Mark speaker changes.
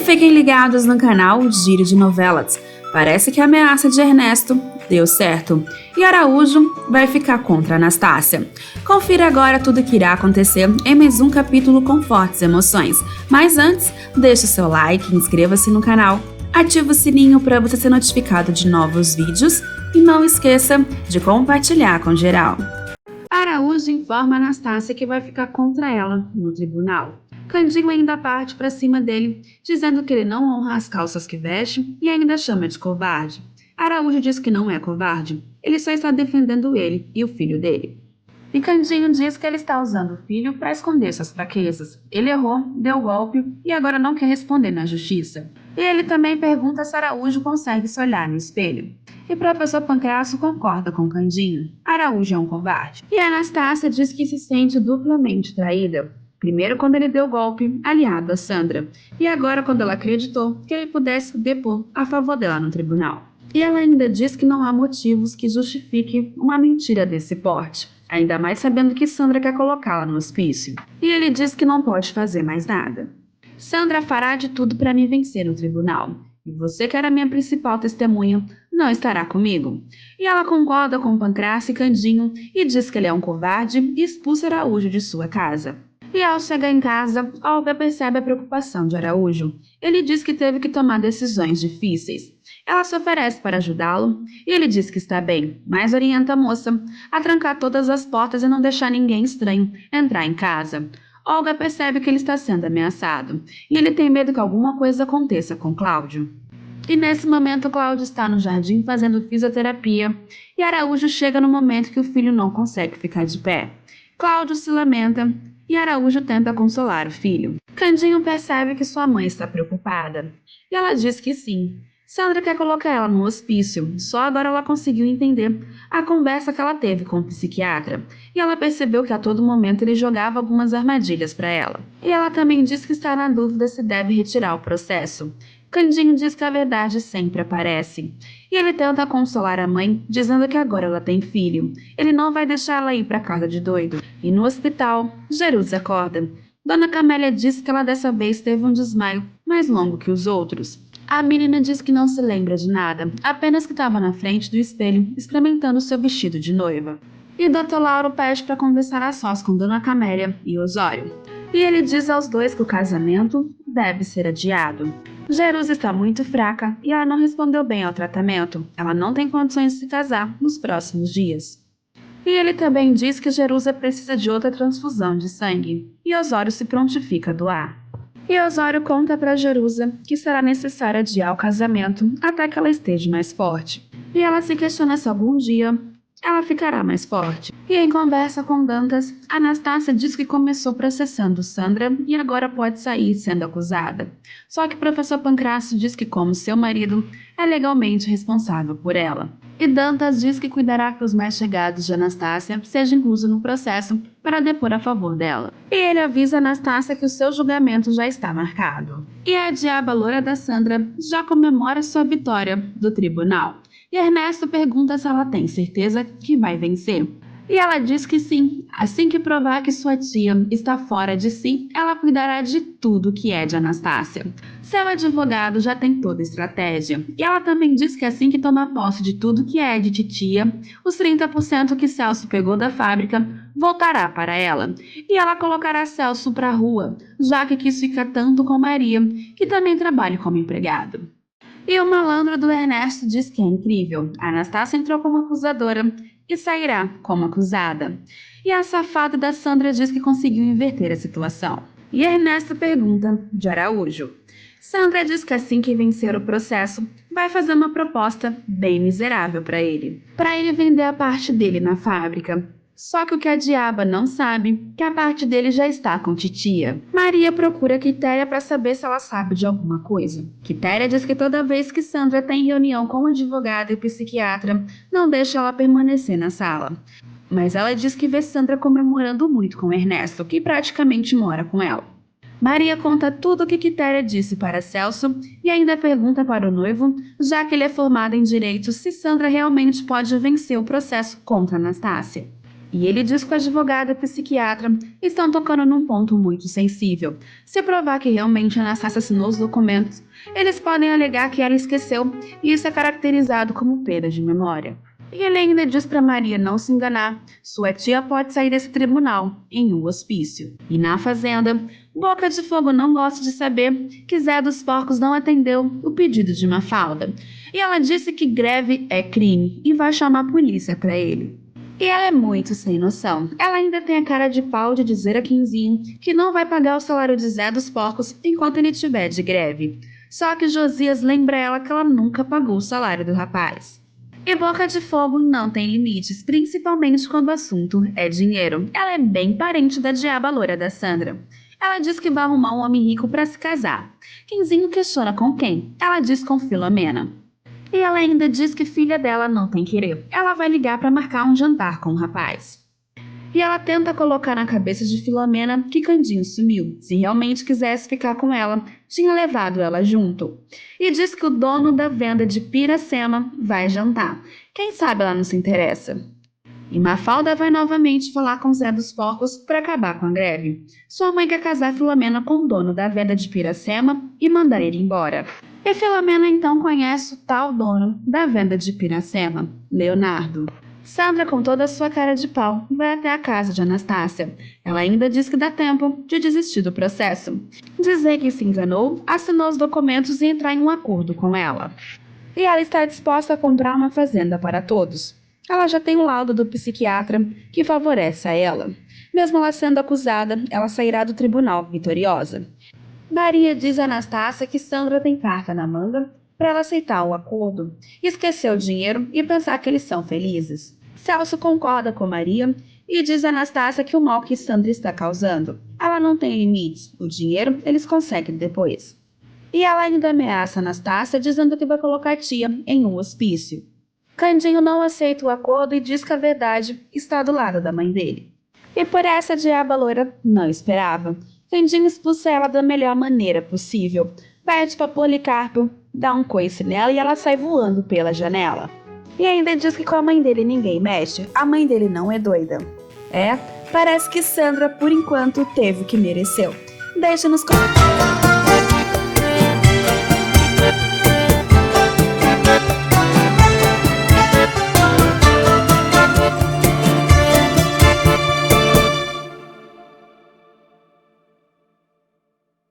Speaker 1: fiquem ligados no canal Giro de Novelas. Parece que a ameaça de Ernesto deu certo e Araújo vai ficar contra Anastácia. Confira agora tudo o que irá acontecer em mais um capítulo com fortes emoções. Mas antes, deixe o seu like, inscreva-se no canal, ative o sininho para você ser notificado de novos vídeos e não esqueça de compartilhar com geral. Araújo informa Anastácia que vai ficar contra ela no tribunal. Candinho ainda parte pra cima dele, dizendo que ele não honra as calças que veste e ainda chama de covarde. Araújo diz que não é covarde, ele só está defendendo ele e o filho dele. E Candinho diz que ele está usando o filho para esconder suas fraquezas. Ele errou, deu golpe e agora não quer responder na justiça. E ele também pergunta se Araújo consegue se olhar no espelho. E o professor Pancracio concorda com Candinho. Araújo é um covarde. E Anastácia diz que se sente duplamente traída. Primeiro quando ele deu golpe, aliado a Sandra, e agora quando ela acreditou que ele pudesse depor a favor dela no tribunal. E ela ainda diz que não há motivos que justifiquem uma mentira desse porte, ainda mais sabendo que Sandra quer colocá-la no hospício. E ele diz que não pode fazer mais nada. Sandra fará de tudo para me vencer no tribunal, e você que era minha principal testemunha, não estará comigo. E ela concorda com Pancracio e Candinho e diz que ele é um covarde e expulsa Araújo de sua casa. E ao chegar em casa, Olga percebe a preocupação de Araújo. Ele diz que teve que tomar decisões difíceis. Ela se oferece para ajudá-lo e ele diz que está bem, mas orienta a moça a trancar todas as portas e não deixar ninguém estranho entrar em casa. Olga percebe que ele está sendo ameaçado e ele tem medo que alguma coisa aconteça com Cláudio. E nesse momento Cláudio está no jardim fazendo fisioterapia e Araújo chega no momento que o filho não consegue ficar de pé. Cláudio se lamenta e Araújo tenta consolar o filho. Candinho percebe que sua mãe está preocupada e ela diz que sim. Sandra quer colocar ela no hospício, só agora ela conseguiu entender a conversa que ela teve com o psiquiatra e ela percebeu que a todo momento ele jogava algumas armadilhas para ela. E ela também diz que está na dúvida se deve retirar o processo. Candinho diz que a verdade sempre aparece. E ele tenta consolar a mãe, dizendo que agora ela tem filho. Ele não vai deixar ela ir para casa de doido. E no hospital, Jerusa acorda. Dona Camélia diz que ela dessa vez teve um desmaio mais longo que os outros. A menina diz que não se lembra de nada, apenas que estava na frente do espelho, experimentando seu vestido de noiva. E Dr. Lauro pede para conversar a sós com Dona Camélia e Osório. E ele diz aos dois que o casamento deve ser adiado. Jerusa está muito fraca e ela não respondeu bem ao tratamento. Ela não tem condições de se casar nos próximos dias. E ele também diz que Jerusa precisa de outra transfusão de sangue. E Osório se prontifica a doar. E Osório conta para Jerusa que será necessário adiar o casamento até que ela esteja mais forte. E ela se questiona se algum dia ela ficará mais forte. E em conversa com Dantas, Anastácia diz que começou processando Sandra e agora pode sair sendo acusada. Só que o professor Pancracio diz que, como seu marido, é legalmente responsável por ela. E Dantas diz que cuidará que os mais chegados de Anastácia sejam inclusos no processo para depor a favor dela. E ele avisa Anastácia que o seu julgamento já está marcado. E a diaba loura da Sandra já comemora sua vitória do tribunal. E Ernesto pergunta se ela tem certeza que vai vencer. E ela diz que sim. Assim que provar que sua tia está fora de si, ela cuidará de tudo que é de Anastácia. Seu advogado já tem toda a estratégia. E ela também diz que assim que tomar posse de tudo que é de titia, os 30% que Celso pegou da fábrica voltará para ela. E ela colocará Celso para a rua, já que quis ficar tanto com Maria, que também trabalha como empregado. E o malandro do Ernesto diz que é incrível. A Anastácia entrou como acusadora e sairá como acusada. E a safada da Sandra diz que conseguiu inverter a situação. E Ernesto pergunta de Araújo. Sandra diz que assim que vencer o processo, vai fazer uma proposta bem miserável para ele vender a parte dele na fábrica. Só que o que a diaba não sabe, que a parte dele já está com titia. Maria procura Quitéria para saber se ela sabe de alguma coisa. Quitéria diz que toda vez que Sandra tem reunião com o advogado e psiquiatra, não deixa ela permanecer na sala. Mas ela diz que vê Sandra comemorando muito com Ernesto, que praticamente mora com ela. Maria conta tudo o que Quitéria disse para Celso e ainda pergunta para o noivo, já que ele é formado em direito, se Sandra realmente pode vencer o processo contra Anastácia. E ele diz que o advogado e o psiquiatra estão tocando num ponto muito sensível. Se provar que realmente a Anastácia assinou os documentos, eles podem alegar que ela esqueceu, e isso é caracterizado como perda de memória. E ele ainda diz para Maria não se enganar, sua tia pode sair desse tribunal em um hospício. E na fazenda, Boca de Fogo não gosta de saber que Zé dos Porcos não atendeu o pedido de Mafalda. E ela disse que greve é crime e vai chamar a polícia para ele. E ela é muito sem noção. Ela ainda tem a cara de pau de dizer a Quinzinho que não vai pagar o salário de Zé dos Porcos enquanto ele estiver de greve. Só que Josias lembra ela que ela nunca pagou o salário do rapaz. E Boca de Fogo não tem limites, principalmente quando o assunto é dinheiro. Ela é bem parente da diaba loura da Sandra. Ela diz que vai arrumar um homem rico para se casar. Quinzinho questiona com quem? Ela diz com Filomena. E ela ainda diz que filha dela não tem querer. Ela vai ligar para marcar um jantar com o rapaz. E ela tenta colocar na cabeça de Filomena que Candinho sumiu. Se realmente quisesse ficar com ela, tinha levado ela junto. E diz que o dono da venda de Piracema vai jantar. Quem sabe ela não se interessa. E Mafalda vai novamente falar com Zé dos Porcos para acabar com a greve. Sua mãe quer casar Filomena com o dono da venda de Piracema e mandar ele embora. E Filomena então conhece o tal dono da venda de Piracema, Leonardo. Sandra, com toda a sua cara de pau, vai até a casa de Anastácia. Ela ainda diz que dá tempo de desistir do processo. Dizer que se enganou, assinou os documentos e entrar em um acordo com ela. E ela está disposta a comprar uma fazenda para todos. Ela já tem o laudo do psiquiatra que favorece a ela. Mesmo ela sendo acusada, ela sairá do tribunal vitoriosa. Maria diz a Anastácia que Sandra tem carta na manga para ela aceitar o acordo, esquecer o dinheiro e pensar que eles são felizes. Celso concorda com Maria e diz a Anastácia que o mal que Sandra está causando, ela não tem limites, o dinheiro eles conseguem depois. E ela ainda ameaça a Anastácia dizendo que vai colocar a tia em um hospício. Candinho não aceita o acordo e diz que a verdade está do lado da mãe dele. E por essa a diaba loira não esperava. Candinho expulsa ela da melhor maneira possível. Pede para Policarpo dar um coice nela e ela sai voando pela janela. E ainda diz que com a mãe dele ninguém mexe, a mãe dele não é doida. Parece que Sandra, por enquanto, teve o que mereceu. Deixa nos comentários.